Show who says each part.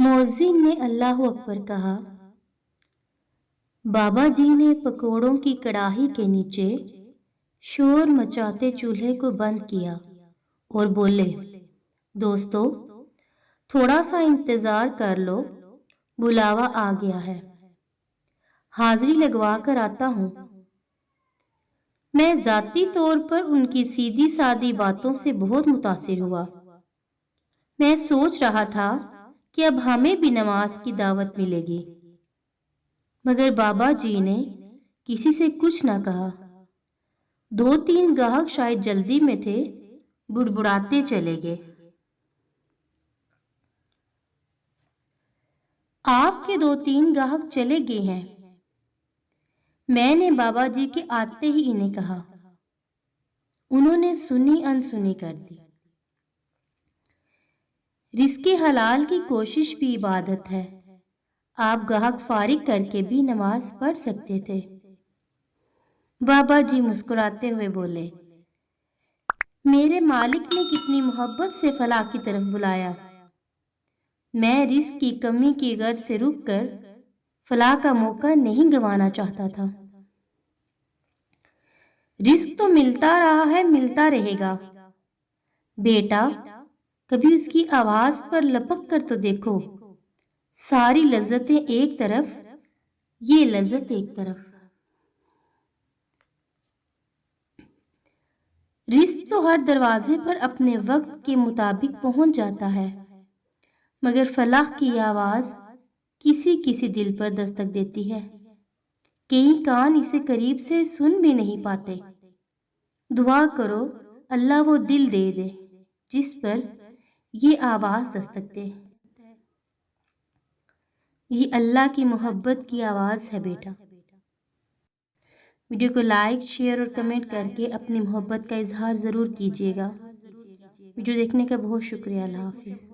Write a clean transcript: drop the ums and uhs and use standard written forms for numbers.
Speaker 1: मुअज्जिन ने अल्लाह अकबर कहा। बाबा जी ने पकोड़ों की कड़ाही के नीचे शोर मचाते चूल्हे को बंद किया और बोले, दोस्तों, थोड़ा सा इंतज़ार कर लो, बुलावा आ गया है, हाजिरी लगवा कर आता हूँ। मैं ज़ाती तौर पर उनकी सीधी सादी बातों से बहुत मुतासिर हुआ। मैं सोच रहा था कि अब हमें भी नमाज की दावत मिलेगी, मगर बाबा जी ने किसी से कुछ ना कहा। 2-3 ग्राहक शायद जल्दी में थे, बुड़बुड़ाते चले गए। आपके 2-3 ग्राहक चले गए हैं, मैंने बाबा जी के आते ही इन्हें कहा। उन्होंने सुनी अनसुनी कर दी। रिज़्क़े हलाल की कोशिश भी इबादत है। आप ग्राहक फारिग करके भी नमाज पढ़ सकते थे। बाबा जी मुस्कुराते हुए बोले, मेरे मालिक ने कितनी मोहब्बत से फलाह की तरफ बुलाया। मैं रिज़्क़ की कमी की गर्ज से रुककर फलाह का मौका नहीं गंवाना चाहता था। रिज़्क़ तो मिलता रहा है, मिलता रहेगा। बेटा, कभी उसकी आवाज़ पर लपक कर तो देखो। सारी लज्जतें एक तरफ, ये लज्जत एक तरफ। रिज़्क़ तो हर दरवाजे पर अपने वक्त के मुताबिक पहुंच जाता है, मगर फलाह की आवाज़ किसी किसी दिल पर दस्तक देती है। कई कान इसे करीब से सुन भी नहीं पाते। दुआ करो अल्लाह वो दिल दे दे जिस पर ये आवाज़ दस्तक दे। ये अल्लाह की मोहब्बत की आवाज़ है बेटा। वीडियो को लाइक, शेयर और कमेंट करके अपनी मोहब्बत का इजहार ज़रूर कीजिएगा। वीडियो देखने का बहुत शुक्रिया। अल्लाह हाफिज़।